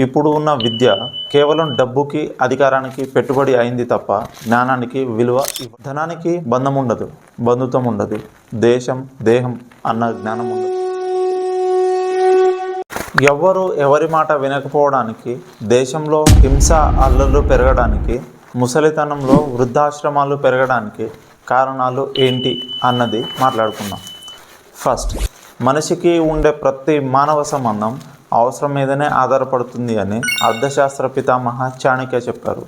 ఇప్పుడు ఉన్న విద్య కేవలం డబ్బుకి అధికారానికి పెట్టుబడి అయింది తప్ప జ్ఞానానికి విలువ ధనానికి బంధం ఉండదు, బంధుత్వం ఉండదు, దేశం దేహం అన్న జ్ఞానం ఉండదు. ఎవ్వరు ఎవరి మాట వినకపోవడానికి, దేశంలో హింస అల్లర్లు పెరగడానికి, ముసలితనంలో వృద్ధాశ్రమాలు పెరగడానికి కారణాలు ఏంటి అన్నది మాట్లాడుకుందాం. ఫస్ట్, మనిషికి ఉండే ప్రతి మానవ సంబంధం అవసరం మీదనే ఆధారపడుతుంది అని అర్థశాస్త్ర పితామహ చాణక్య చెప్పారు.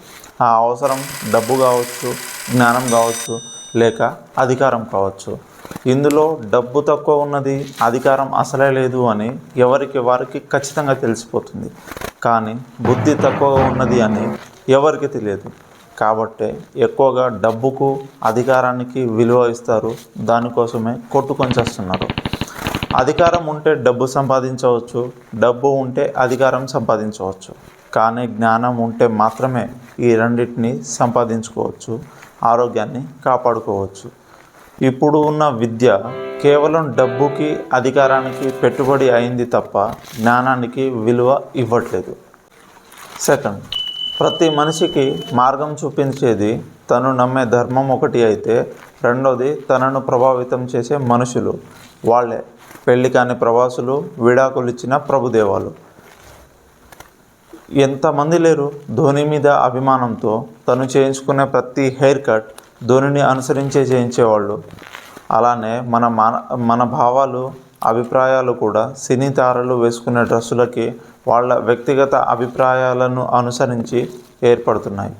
ఆ అవసరం డబ్బు కావచ్చు, జ్ఞానం కావచ్చు, లేక అధికారం కావచ్చు. ఇందులో డబ్బు తక్కువ ఉన్నది, అధికారం అసలే లేదు అని ఎవరికి వారికి ఖచ్చితంగా తెలిసిపోతుంది. కానీ బుద్ధి తక్కువగా ఉన్నది అని ఎవరికి తెలియదు. కాబట్టే ఎక్కువగా డబ్బుకు అధికారానికి విలువ ఇస్తారు. దానికోసమే కొట్టుకొని చేస్తున్నారు. అధికారం ఉంటే డబ్బు సంపాదించవచ్చు, డబ్బు ఉంటే అధికారం సంపాదించవచ్చు. కానీ జ్ఞానం ఉంటే మాత్రమే ఈ రెండింటిని సంపాదించుకోవచ్చు, ఆరోగ్యాన్ని కాపాడుకోవచ్చు. ఇప్పుడు ఉన్న విద్య కేవలం డబ్బుకి అధికారానికి పెట్టుబడి అయింది తప్ప జ్ఞానానికి విలువ ఇవ్వట్లేదు. సెకండ్, ప్రతి మనిషికి మార్గం చూపించేది తను నమ్మే ధర్మం ఒకటి అయితే, రెండోది తనను ప్రభావితం చేసే మనుషులు. వాళ్ళే పెళ్లి కాని ప్రవాసులు, విడాకులు ఇచ్చిన ప్రభుదేవాలు. ఎంతమంది లేరు ధోని మీద అభిమానంతో తను చేయించుకునే ప్రతి హెయిర్ కట్ ధోనిని అనుసరించే చేయించేవాళ్ళు. అలానే మన భావాలు, అభిప్రాయాలు కూడా సినీ తారలు వేసుకునే డ్రెస్సులకి వాళ్ళ వ్యక్తిగత అభిప్రాయాలను అనుసరించి ఏర్పడుతున్నాయి.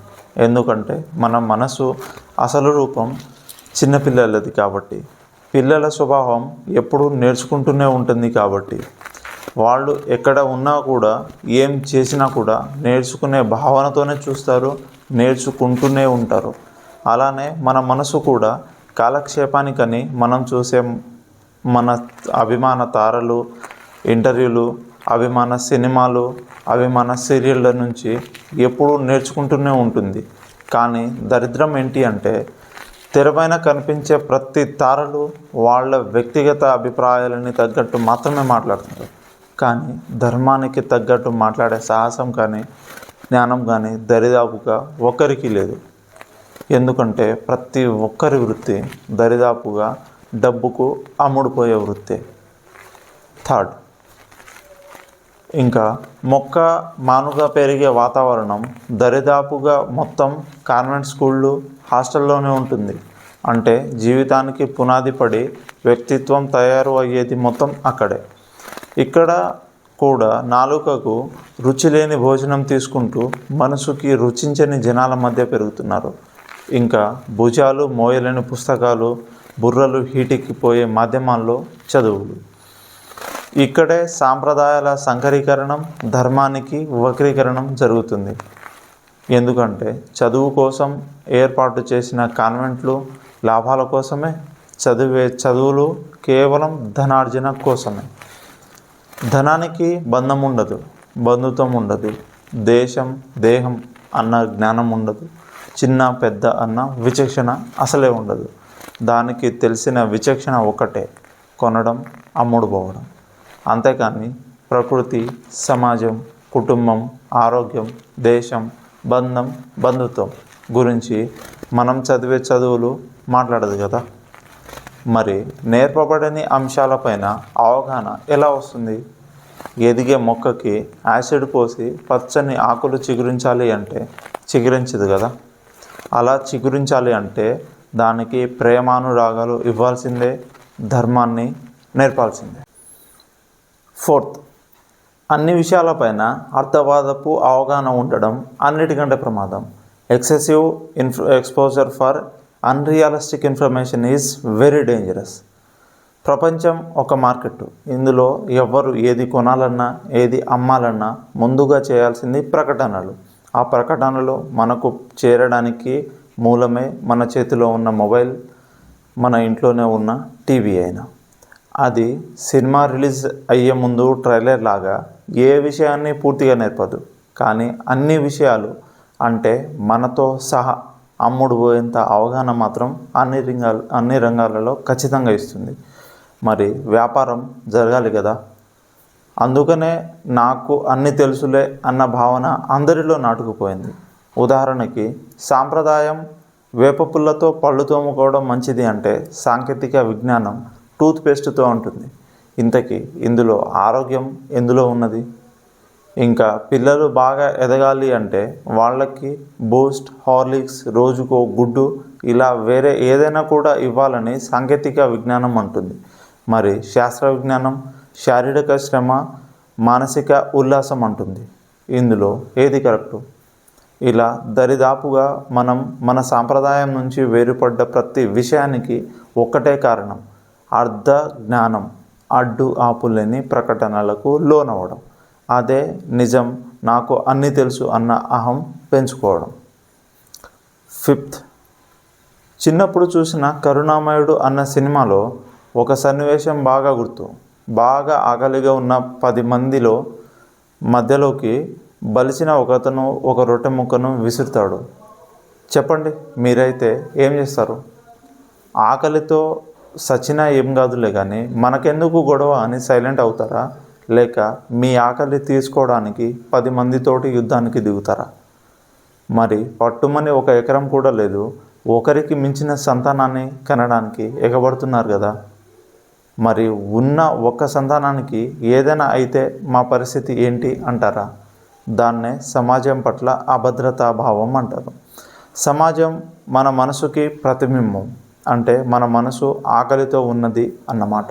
ఎందుకంటే మన మనసు అసలు రూపం చిన్నపిల్లలది కాబట్టి, పిల్లల స్వభావం ఎప్పుడూ నేర్చుకుంటూనే ఉంటుంది కాబట్టి, వాళ్ళు ఎక్కడ ఉన్నా కూడా ఏం చేసినా కూడా నేర్చుకునే భావనతోనే చూస్తారు, నేర్చుకుంటూనే ఉంటారు. అలానే మన మనసు కూడా కాలక్షేపానికని మనం చూసే మన అభిమాన తారలు, ఇంటర్వ్యూలు, అభిమాన సినిమాలు, అభిమాన సీరియళ్ళ నుంచి ఎప్పుడూ నేర్చుకుంటూనే ఉంటుంది. కానీ దరిద్రం ఏంటి అంటే, తెరపైన కనిపించే ప్రతి తారలు వాళ్ళ వ్యక్తిగత అభిప్రాయాలని తగ్గట్టు మాత్రమే మాట్లాడుతున్నారు. కానీ ధర్మానికి తగ్గట్టు మాట్లాడే సాహసం కానీ జ్ఞానం కానీ దరిదాపుగా ఒక్కరికి లేదు. ఎందుకంటే ప్రతి ఒక్కరి వృత్తి దరిదాపుగా డబ్బుకు అమ్ముడుపోయే వృత్తే. థర్డ్, ఇంకా మొక్క మానుగా పెరిగే వాతావరణం దరిదాపుగా మొత్తం కాన్వెంట్ స్కూళ్ళు, హాస్టల్లోనే ఉంటుంది. అంటే జీవితానికి పునాది పడి వ్యక్తిత్వం తయారు అయ్యేది మొత్తం అక్కడే. ఇక్కడ కూడా నాలుకకు రుచి లేని భోజనం తీసుకుంటూ మనసుకి రుచించని జనాల మధ్య పెరుగుతున్నారు. ఇంకా భుజాలు మోయలేని పుస్తకాలు, బుర్రలు హీటెక్కిపోయే మాధ్యమాల్లో చదువులు. ఇక్కడే సాంప్రదాయాల సంకరీకరణం, ధర్మానికి వక్రీకరణం జరుగుతుంది. ఎందుకంటే చదువు కోసం ఏర్పాటు చేసిన కాన్వెంట్లు లాభాల కోసమే, చదువులు కేవలం ధనార్జన కోసమే. ధనానికి బంధం ఉండదు, బంధుత్వం ఉండదు, దేశం దేహం అన్న జ్ఞానం ఉండదు, చిన్న పెద్ద అన్న విచక్షణ అసలే ఉండదు. దానికి తెలిసిన విచక్షణ ఒకటే, కొనడం, అమ్ముడుపోవడం. అంతేకాని ప్రకృతి, సమాజం, కుటుంబం, ఆరోగ్యం, దేశం, బంధం, బంధుత్వం గురించి మనం చదివే చదువులు మాట్లాడదు కదా. మరి నేర్పబడని అంశాలపైన అవగాహన ఎలా వస్తుంది? ఎదిగే మొక్కకి యాసిడ్ పోసి పచ్చని ఆకులు చిగురించాలి అంటే చిగురించదు కదా. అలా చిగురించాలి అంటే దానికి ప్రేమానురాగాలు ఇవ్వాల్సిందే, ధర్మాన్ని నేర్పాల్సిందే. ఫోర్త్, అన్ని విషయాలపైన అర్థవాదపు అవగాహన ఉండడం అన్నిటికంటే ప్రమాదం. Excessive exposure for unrealistic information is very dangerous. ప్రపంచం ఒక మార్కెట్. ఇందులో ఎవరు ఏది కొనాలన్నా, ఏది అమ్మాలన్నా ముందుగా చేయాల్సింది ప్రకటనలు. ఆ ప్రకటనలు మనకు చేరడానికి మూలమే మన చేతిలో ఉన్న మొబైల్, మన ఇంట్లోనే ఉన్న టీవీ అయినా. అది సినిమా రిలీజ్ అయ్యే ముందు ట్రైలర్ లాగా ఏ విషయాన్ని పూర్తిగా నేర్పదు. కానీ అన్ని విషయాలు అంటే మనతో సహా అమ్ముడు పోయేంత అవగాహన మాత్రం అన్ని రంగాలలో ఖచ్చితంగా ఇస్తుంది. మరి వ్యాపారం జరగాలి కదా. అందుకనే నాకు అన్ని తెలుసులే అన్న భావన అందరిలో నాటుకుపోయింది. ఉదాహరణకి సాంప్రదాయం వేప పుల్లతో పళ్ళు తోముకోవడం మంచిది అంటే సాంకేతిక విజ్ఞానం టూత్పేస్ట్తో ఉంటుంది. ఇంతకీ ఇందులో ఆరోగ్యం ఎందులో ఉన్నది? ఇంకా పిల్లలు బాగా ఎదగాలి అంటే వాళ్ళకి బూస్ట్, హార్లిక్స్, రోజుకో గుడ్డు ఇలా వేరే ఏదైనా కూడా ఇవ్వాలని సాంకేతిక విజ్ఞానం అంటుంది. మరి శాస్త్ర విజ్ఞానం శారీరక శ్రమ, మానసిక ఉల్లాసం అంటుంది. ఇందులో ఏది కరెక్టు? ఇలా దరిదాపుగా మనం మన సాంప్రదాయం నుంచి వేరుపడ్డ ప్రతి విషయానికి ఒక్కటే కారణం, అర్ధ జ్ఞానం, అడ్డు ఆపులేని ప్రకటనలకు లోనవడం. అదే నిజం, నాకు అన్నీ తెలుసు అన్న అహం పెంచుకోవడం. ఫిఫ్త్, చిన్నప్పుడు చూసిన కరుణామయుడు అన్న సినిమాలో ఒక సన్నివేశం బాగా గుర్తు. బాగా ఆకలిగా ఉన్న 10 మందిలో మధ్యలోకి బలిసిన ఒకతను ఒక రొట్టె ముక్కను విసురుతాడు. చెప్పండి, మీరైతే ఏం చేస్తారు? ఆకలితో సచినా ఏం కాదులే కానీ మనకెందుకు గొడవ అని సైలెంట్ అవుతారా? లేక మీ ఆకలి తీసుకోవడానికి 10 మందితోటి యుద్ధానికి దిగుతారా? మరి పట్టుమని 1 ఎకరం కూడా లేదు, ఒకరికి మించిన సంతానాన్ని కనడానికి ఎగబడుతున్నారు కదా. మరి ఉన్న ఒక్క సంతానానికి ఏదైనా అయితే మా పరిస్థితి ఏంటి అంటారా? దాన్నే సమాజం పట్ల అభద్రతాభావం అంటారు. సమాజం మన మనసుకి ప్రతిబింబం. అంటే మన మనసు ఆకలితో ఉన్నది అన్నమాట.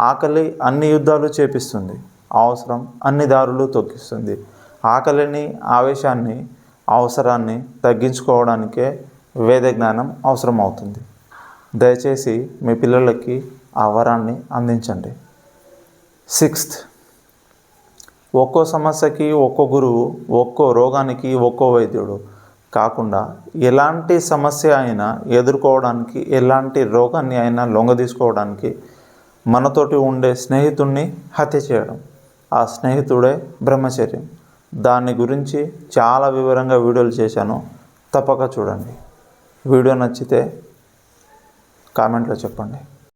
ఆకలి అన్ని యుద్ధాలు చేపిస్తుంది, అవసరం అన్ని దారులు తొక్కిస్తుంది. ఆకలిని, ఆవేశాన్ని, అవసరాన్ని తగ్గించుకోవడానికే వేద జ్ఞానం అవసరం అవుతుంది. దయచేసి మీ పిల్లలకి ఆ వరాన్ని అందించండి. 6th, ఒక్కో సమస్యకి ఒక్కో గురువు, ఒక్కో రోగానికి ఒక్కో వైద్యుడు కాకుండా ఎలాంటి సమస్య అయినా ఎదుర్కోవడానికి, ఎలాంటి రోగాన్ని అయినా లొంగదీసుకోవడానికి మనతోటి ఉండే స్నేహితుడిని హత్య చేయడం, ఆ స్నేహితుడే బ్రహ్మచర్యం. దాని గురించి చాలా వివరంగా వీడియోలు చేశాను, తప్పక చూడండి. వీడియో నచ్చితే కామెంట్లో చెప్పండి.